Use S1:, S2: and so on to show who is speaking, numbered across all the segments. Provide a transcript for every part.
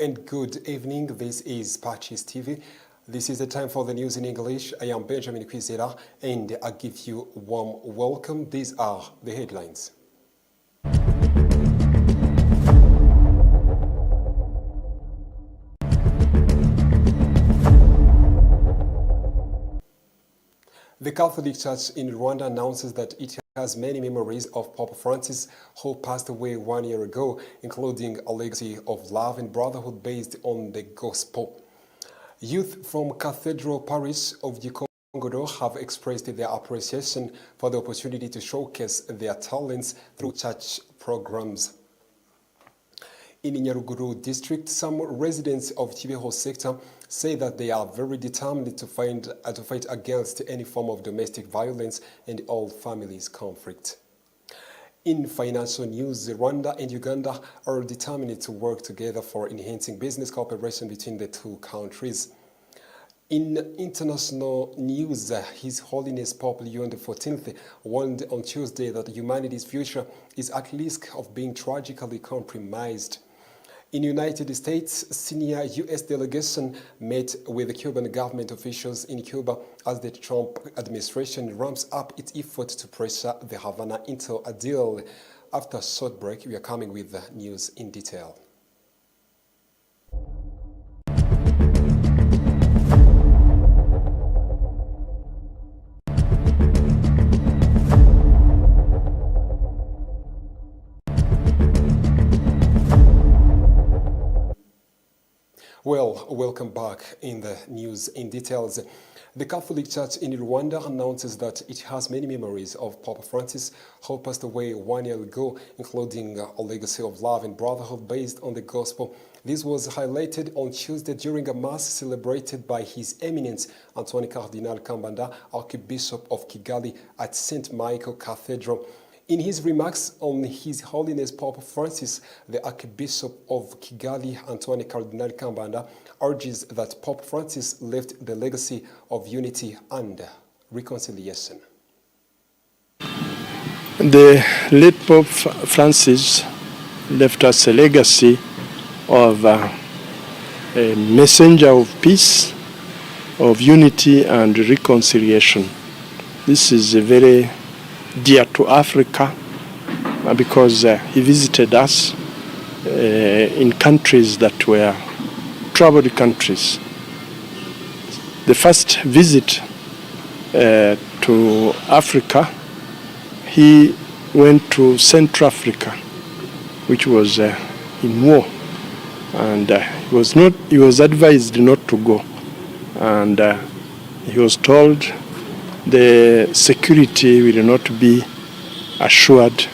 S1: and good evening. This is PACIS TV. This is the time for the news in English. I am Benjamin Kwizera and I give you a warm welcome. These are the headlines. The Catholic Church in Rwanda announces that it has many memories of Pope Francis, who passed away 1 year ago, including a legacy of love and brotherhood based on the gospel. Youth from Cathedral Parish of Gikongoro have expressed their appreciation for the opportunity to showcase their talents through church programs. In Nyaruguru district, some residents of Kibeho sector say that they are very determined to fight against any form of domestic violence and all families conflict. In financial news, Rwanda and Uganda are determined to work together for enhancing business cooperation between the two countries. In international news, His Holiness Pope Leo XIV warned on Tuesday that humanity's future is at risk of being tragically compromised. In the United States, senior U.S. delegation met with the Cuban government officials in Cuba as the Trump administration ramps up its effort to pressure the Havana into a deal. After a short break, we are coming with the news in detail. Well, welcome back in the news in details. The Catholic Church in Rwanda announces that it has many memories of Pope Francis, who passed away 1 year ago, including a legacy of love and brotherhood based on the gospel. This was highlighted on Tuesday during a mass celebrated by His Eminence Antoine Cardinal Kambanda, Archbishop of Kigali, at St. Michael Cathedral. In his remarks on His Holiness Pope Francis, the Archbishop of Kigali, Antoine Cardinal Kambanda, urges that Pope Francis left the legacy of unity and reconciliation.
S2: The late Pope Francis left us a legacy of a messenger of peace, of unity and reconciliation. This is a very dear to Africa because he visited us in countries that were troubled countries. The first visit to Africa, he went to Central Africa, which was in war, and he was advised not to go, and he was told the security will not be assured,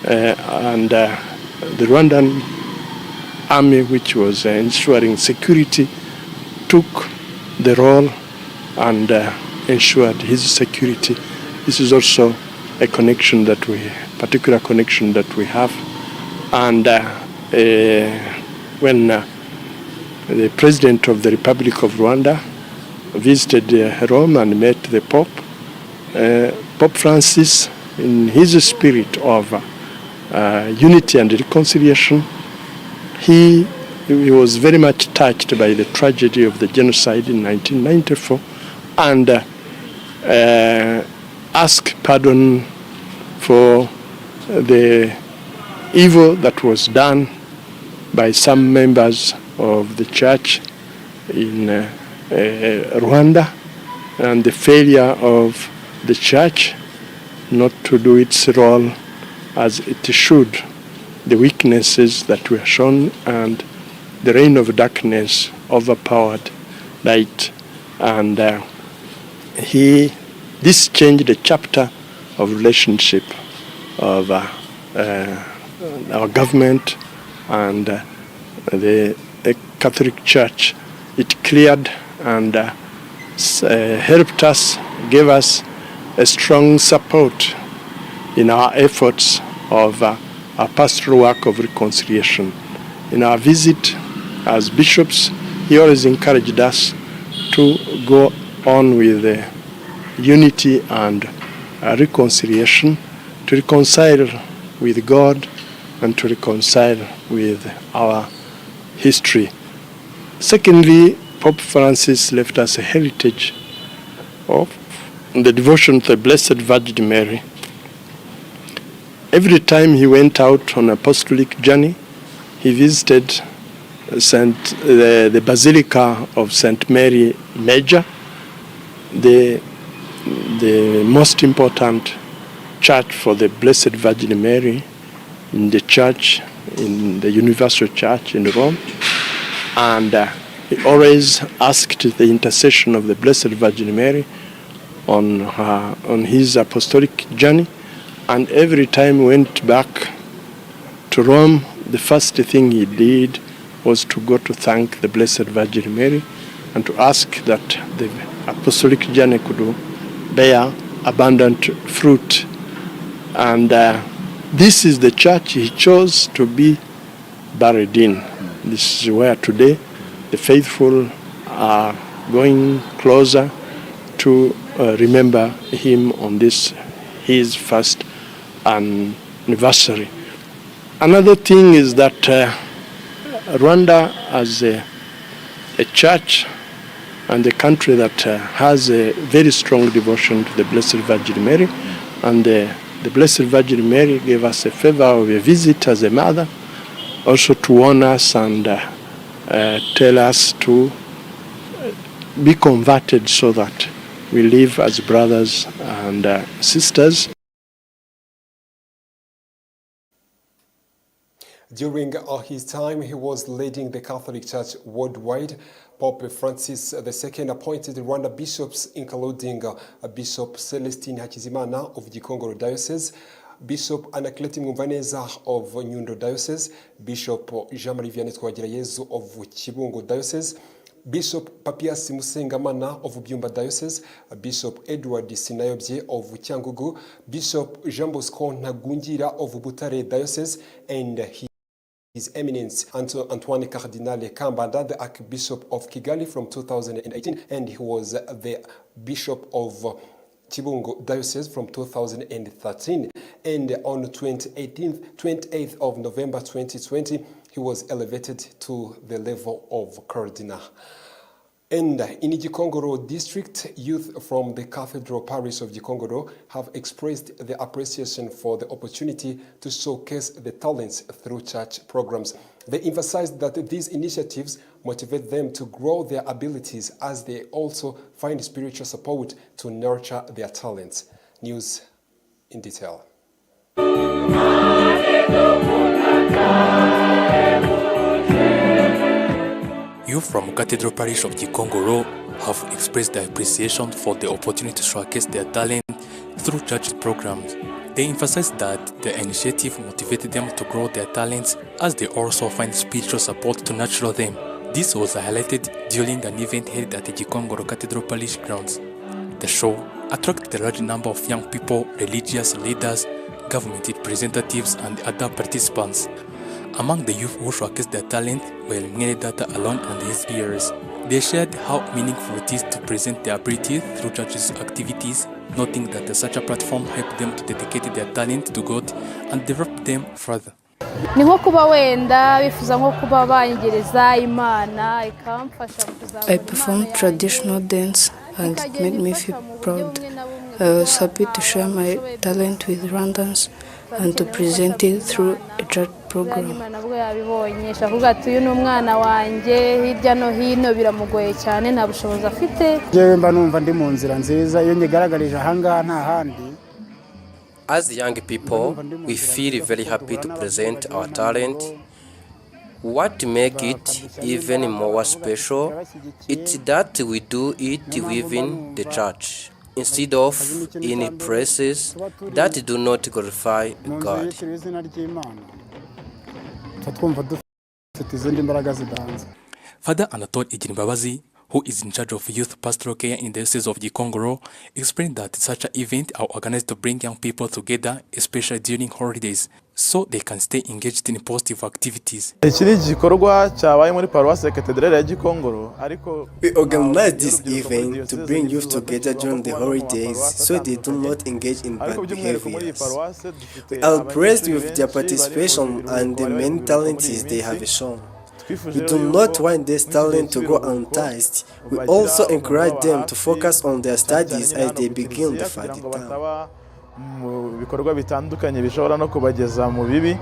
S2: and the Rwandan army, which was ensuring security, took the role and ensured his security. This is also a connection that particular connection that we have. And when the President of the Republic of Rwanda visited Rome and met the Pope, Pope Francis, in his spirit of unity and reconciliation, he was very much touched by the tragedy of the genocide in 1994 and asked pardon for the evil that was done by some members of the church in Rwanda, and the failure of the church not to do its role as it should, the weaknesses that were shown, and the reign of darkness overpowered light. And this changed the chapter of relationship of our government and the Catholic Church. It cleared and helped us, gave us a strong support in our efforts of our pastoral work of reconciliation. In our visit as bishops, he always encouraged us to go on with unity and reconciliation, to reconcile with God and to reconcile with our history. Secondly, Pope Francis left us a heritage of the devotion to the Blessed Virgin Mary. Every time he went out on apostolic journey, he visited the Basilica of St. Mary Major, the most important church for the Blessed Virgin Mary in the church, in the Universal Church in Rome. And he always asked the intercession of the Blessed Virgin Mary on his apostolic journey. And every time he went back to Rome, the first thing he did was to go to thank the Blessed Virgin Mary and to ask that the apostolic journey could bear abundant fruit. And this is the church he chose to be buried in. This is where today the faithful are going closer to remember him on this, his first anniversary. Another thing is that Rwanda, as a church and a country that has a very strong devotion to the Blessed Virgin Mary, and the Blessed Virgin Mary gave us a favor of a visit as a mother, also to warn us and tell us to be converted so that we live as brothers and sisters.
S1: During his time, he was leading the Catholic Church worldwide. Pope Francis II appointed Rwanda bishops, including Bishop Celestine Hakizimana of Gikongoro Diocese, Bishop Anaclet Mwumvaneza of Nyundo Diocese, Bishop Jean-Marie Vianney Twagirayezu of Kibungo Diocese, Bishop Papias Musengamana of Byumba Diocese, Bishop Edward Sinayobye of Cyangugu, Bishop Jean Bosco Ntagungira of Butare Diocese, and His Eminence Antoine Cardinale Kambanda, the Archbishop of Kigali from 2018, and he was the Bishop of Kibungo Diocese from 2013. And on 28th of November 2020, he was elevated to the level of Cardinal. And in Gikongoro district, youth from the Cathedral Parish of Gikongoro have expressed their appreciation for the opportunity to showcase the talents through church programs. They emphasized that these initiatives motivate them to grow their abilities as they also find spiritual support to nurture their talents. News in detail.
S3: Youth from Cathedral Parish of Gikongoro have expressed their appreciation for the opportunity to showcase their talent through church programs. They emphasized that the initiative motivated them to grow their talents as they also find spiritual support to nurture them. This was highlighted during an event held at the Gikongoro Cathedral Parish grounds. The show attracted a large number of young people, religious leaders, government representatives, and other participants. Among the youth who showcased their talent were Data alone and his peers. They shared how meaningful it is to present their abilities through church's activities, noting that such a platform helped them to dedicate their talent to God and develop them further.
S4: Ni nko kuba wenda bifuza nko kuba bangereza Imana ikamfasha kuzabona.
S5: I performed traditional dance and it made me feel proud. I was happy to share my talent with Rwandans and to present it through a church program.
S4: Nabwo yabibonye shavuga ati uyu n'umwana wanje hirya no hino biramugoye cyane nta bushobozi afite.
S6: Jewe mba numva ndi mu nzira nziza iyo nyigaragarije ahanga nta handi.
S7: As young people, we feel very happy to present our talent. What makes it even more special is that we do it within the church, instead of in places that do not glorify God.
S3: Father Anatole Ijinbabazi, who is in charge of youth pastoral care in the Diocese of Gikongoro, explained that such an event are organized to bring young people together, especially during holidays, so they can stay engaged in positive activities.
S8: We
S9: organize this event to bring youth together during the holidays so they do not engage in bad behaviors. We are pleased with their participation and the many talents they have shown. We do not want this talent to go untasked. We also encourage them to focus on their studies as they begin the further term.
S8: Bikorwa bitandukanye bishobora no kubageza mu bibi,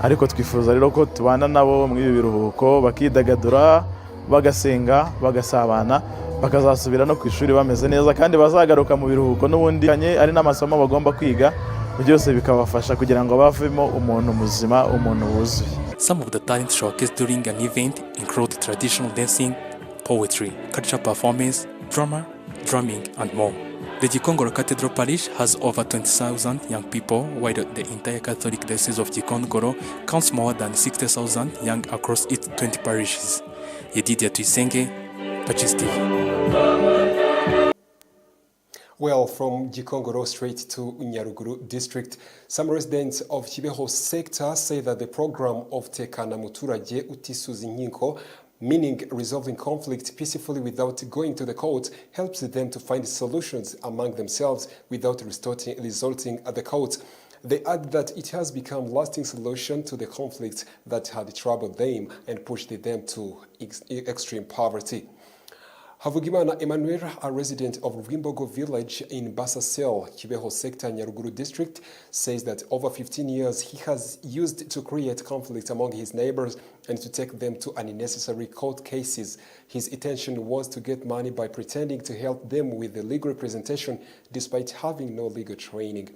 S8: ariko twifuza rero ko tubana nabo mu biruhuko bakidagadura, bagasenga, bagasabana, bakazasubira no ku ishuri bameze neza kandi bazagaruka mu biruhuko n'ubundi ari n'amasomo bagomba kwiga, byose bikabafasha kugira ngo bavemo umuntu muzima, umuntu wuzuye.
S3: Some of the talents showcased during an event include traditional dancing, poetry, cultural performance, drama, drumming, and more. The Gikongoro Cathedral Parish has over 20,000 young people, while the entire Catholic Diocese of Gikongoro counts more than 60,000 young across its 20 parishes. Yedidia Tuisenge, PACIS TV.
S1: Well, from Gikongoro straight to Nyaruguru district, some residents of Kibeho sector say that the program of Tekana Muturage Utisuza Inkiko, meaning resolving conflict peacefully without going to the court, helps them to find solutions among themselves without resulting at the court. They add that it has become a lasting solution to the conflicts that had troubled them and pushed them to extreme poverty. Havugimana Emmanuel, a resident of Rwimbogo village in Basasel, Kibeho sector, Nyaruguru district, says that over 15 years he has used to create conflict among his neighbors and to take them to unnecessary court cases. His intention was to get money by pretending to help them with the legal representation despite having no legal training.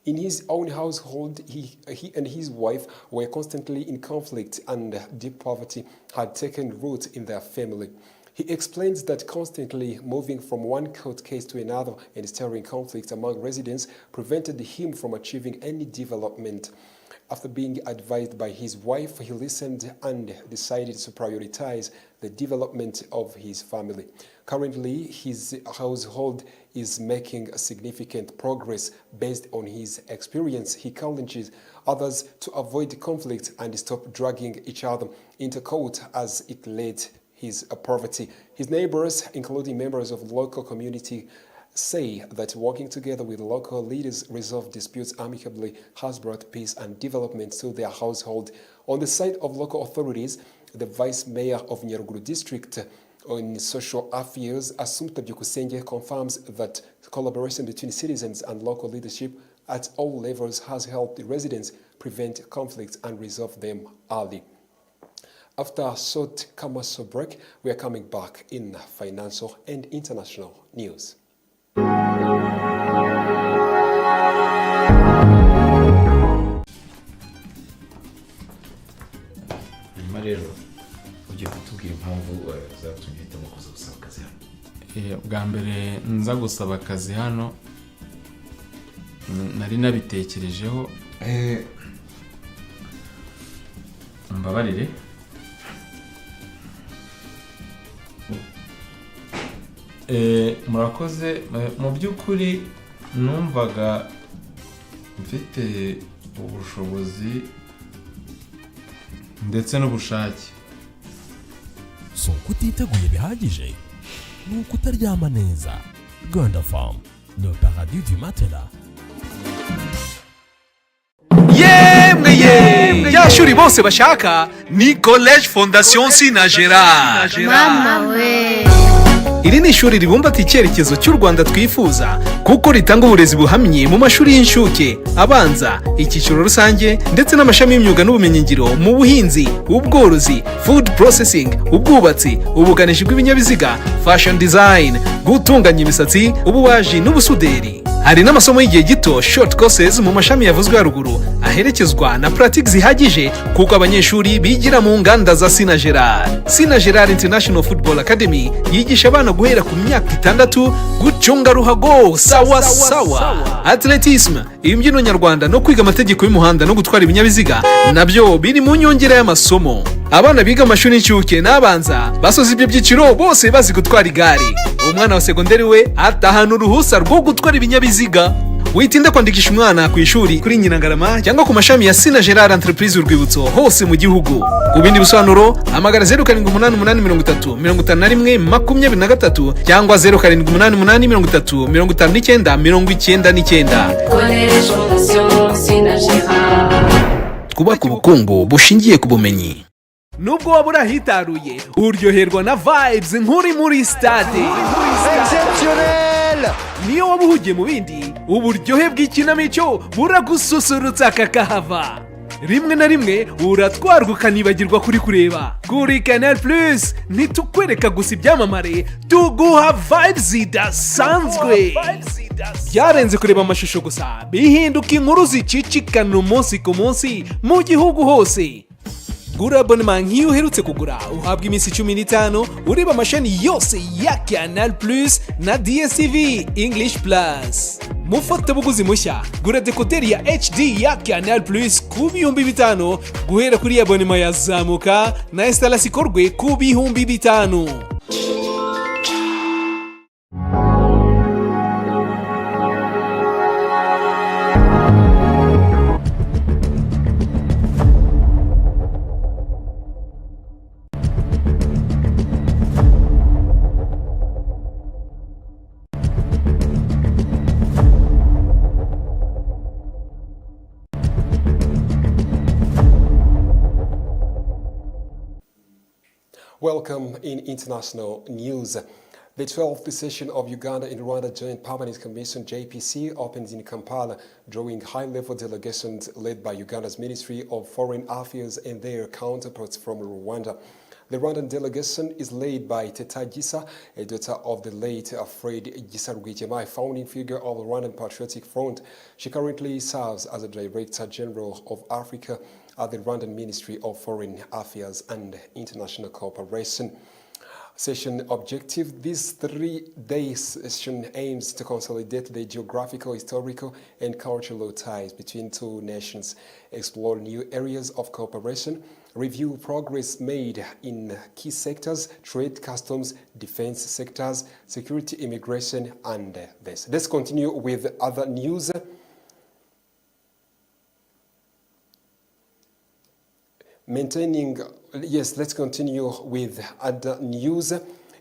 S1: In his own household, he and his wife were constantly in conflict and deep poverty had taken root in their family. He explains that constantly moving from one court case to another and stirring conflict among residents prevented him from achieving any development. After being advised by his wife, he listened and decided to prioritize the development of his family. Currently, his household is making significant progress. Based on his experience, he challenges others to avoid conflict and stop dragging each other into court as it led his poverty. His neighbors, including members of the local community, say that working together with local leaders resolve disputes amicably has brought peace and development to their household. On the side of local authorities, the Vice Mayor of Nyaruguru District on Social Affairs, Assumpta Byukusenge, confirms that collaboration between citizens and local leadership at all levels has helped the residents prevent conflicts and resolve them early. After a short commercial break, we are coming back in financial and international news.
S10: Bwa mbere nza gusaba akazi hano nari nabitekerejeho mbabarire murakoze mu by'ukuri numvaga mfite ubushobozi ndetse n'ubushake.
S11: So kutiteguye bihagije nuko utaryama neza. Gonda Farm, le paradis du matelas.
S12: Yemwe yashuri bose bashaka ni College Fondation Sinagera.
S13: Mama we.
S12: Iri ni ishuri ribumbata icyerekezo cy'u Rwanda twifuza kuko ritanga uburezi buhamye mu mashuri y'inshuke, abanza, icyiciro rusange ndetse n'amashami y'imyuga n'ubumenyingiro mu buhinzi, ubworozi, food processing, ubwubatsi, ubukanishi bw'ibinyabiziga, fashion design, gutunganya imisatsi, ububaji n'ubusuderi. Hari n'amasomo y'igihe gito short courses mu mashami yavuzwe haruguru aherekezwa na practice zihagije kuko abanyeshuri bigira mu nganda za Sinagera International Football Academy yigisha abana guhera ku myaka 6 gucunga ruhago sawa. Athleticism, imbyino nyarwanda no kwiga amategeko y'umuhanda no gutwara ibinyabiziga nabyo biri mu nyongera y'amasomo. Abana biga amashuri y'incuke n'abanza basoza ibyo byiciro bose bazi gutwara igare. Umwana wa segonderi we atahana uruhusa rwo gutwara ibinyabiziga. Witinda kwandikisha umwana ku ishuri kuri Nyirangarama cyangwa ku mashami ya Sinagera Entreprise Urwibutso hose mu gihugu. Ku bindi bisobanuro hamagara 0788535123 cyangwa 0788535999.
S13: College Fondation Sinagera.
S12: Twubaka ubukungu bushingiye ku bumenyi. nubwo waba urahitaruye uryoherwa na vibes nk'uri muri stade niyo waba uhugiye mu bindi uburyohe bw'ikinamico buragususurutsa kakahava rimwe na rimwe uratwarwa ukanibagirwa kuri kureba kuri Canal Plus ntitukwereka gusa ibyamamare tuguha vibes zidasanzwe byarenze kureba amashusho gusa bihinduka inkuru zicicikana umunsi ku munsi mu gihugu hose. Gura abonnement nk'iyo uherutse kugura uhabwa iminsi 15 ureba amashani yose ya Canal Plus na DSTV English Plus. Mufatabuguzi mushya gura dekoderi ya HD ya Canal Plus ku bihumbi 5 guhera kuri abonnement yazamuka na installation ikorwe ku bihumbi 5.
S1: Welcome in international news. The 12th session of Uganda and Rwanda Joint Permanent Commission JPC opens in Kampala, drawing high-level delegations led by Uganda's Ministry of Foreign Affairs and their counterparts from Rwanda. The Rwandan delegation is led by Teta Gisa, a daughter of the late Fred Gisa RW'IGITANGAZAMAKURU, founding figure of the Rwandan Patriotic Front. She currently serves as a Director General of Africa at the Rwandan Ministry of Foreign Affairs and International Cooperation. Session objective: this 3-day session aims to consolidate the geographical, historical and cultural ties between two nations, explore new areas of cooperation, review progress made in key sectors, trade, customs, defense sectors, security, immigration and this. Let's continue with other news. Let's continue with other news.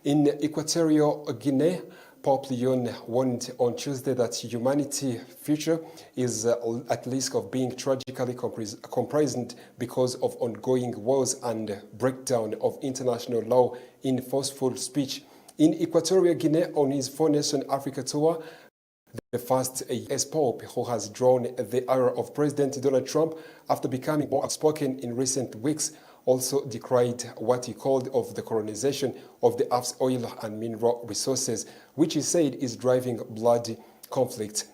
S1: In Equatorial Guinea, Pope Leon warned on Tuesday that humanity's future is at risk of being tragically compromised because of ongoing wars and breakdown of international law in forceful speech. In Equatorial Guinea, on his four-nation Africa tour, the first US Pope who has drawn the ire of President Donald Trump after becoming more outspoken in recent weeks, also decried what he called of the colonization of the Earth's oil and mineral resources, which he said is driving bloody conflict.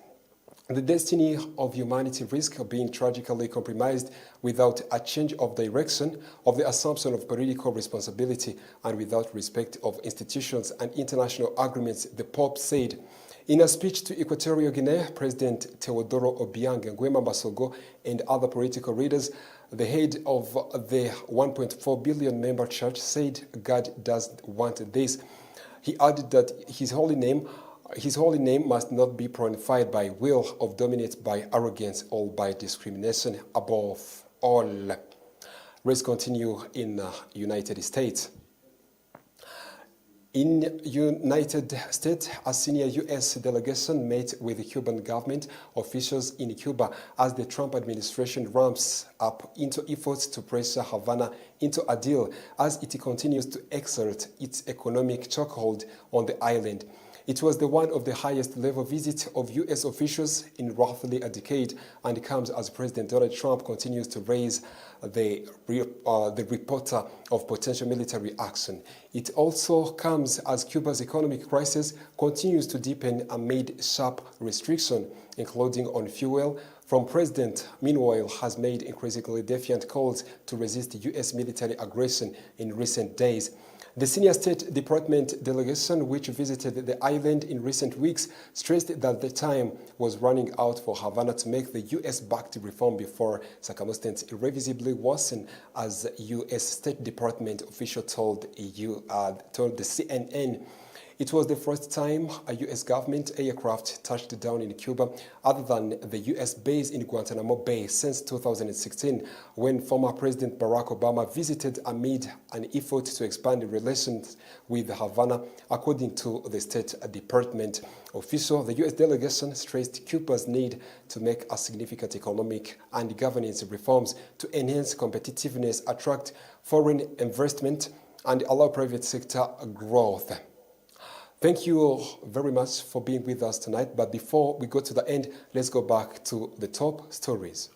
S1: The destiny of humanity risks being tragically compromised without a change of direction, of the assumption of political responsibility, and without respect of institutions and international agreements, the Pope said. In a speech to Equatorial Guinea, President Teodoro Obiang Nguema Basogo and other political leaders, the head of the 1.4 billion member church said God doesn't want this. He added that His holy name must not be profaned by will of dominate by arrogance or by discrimination above all. Let's continue in United States. In United States, a senior U.S. delegation met with the Cuban government officials in Cuba as the Trump administration ramps up into efforts to pressure Havana into a deal as it continues to exert its economic chokehold on the island. It was the one of the highest level visits of U.S. officials in roughly a decade and comes as President Donald Trump continues to raise the reporter of potential military action. It also comes as Cuba's economic crisis continues to deepen amid sharp restriction, including on fuel, from President, meanwhile, has made increasingly defiant calls to resist U.S. military aggression in recent days. The senior State Department delegation, which visited the island in recent weeks, stressed that the time was running out for Havana to make the U.S.-backed reform before circumstances irreversibly worsen, as U.S. State Department official told the CNN. It was the first time a U.S. government aircraft touched down in Cuba other than the U.S. base in Guantanamo Bay since 2016, when former President Barack Obama visited amid an effort to expand relations with Havana, according to the State Department official. The U.S. delegation stressed Cuba's need to make a significant economic and governance reforms to enhance competitiveness, attract foreign investment, and allow private sector growth. Thank you all very much for being with us tonight. But before we go to the end, let's go back to the top stories.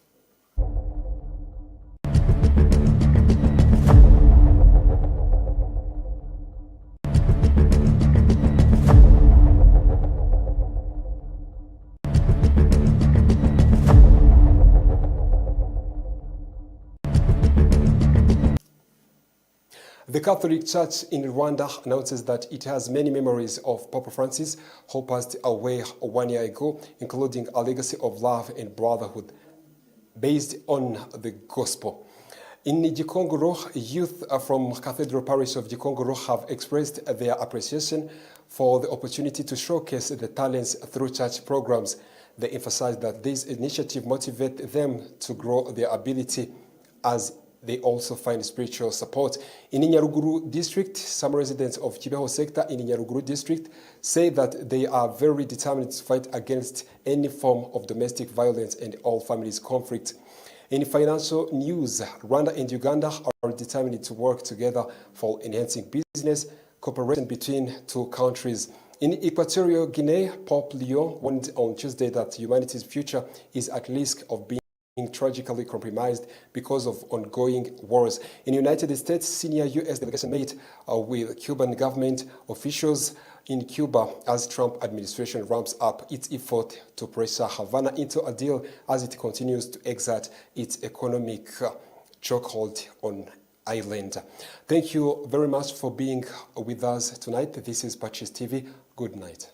S1: The Catholic Church in Rwanda announces that it has many memories of Pope Francis, who passed away 1 year ago, including a legacy of love and brotherhood based on the gospel. In Gikongoro, youth from Cathedral Parish of Gikongoro have expressed their appreciation for the opportunity to showcase the talents through church programs. They emphasize that this initiative motivates them to grow their ability as they also find spiritual support. In Nyaruguru district, some residents of Kibeho sector in Nyaruguru district say that they are very determined to fight against any form of domestic violence and all families conflict. In financial news, Rwanda and Uganda are determined to work together for enhancing business cooperation between two countries. In Equatorial Guinea, Pope Leo warned on Tuesday that humanity's future is at risk of being tragically compromised because of ongoing wars. In the United States, senior U.S. delegation met with Cuban government officials in Cuba as Trump administration ramps up its effort to pressure Havana into a deal as it continues to exert its economic chokehold on island. Thank you very much for being with us tonight. This is PACIS TV. Good night.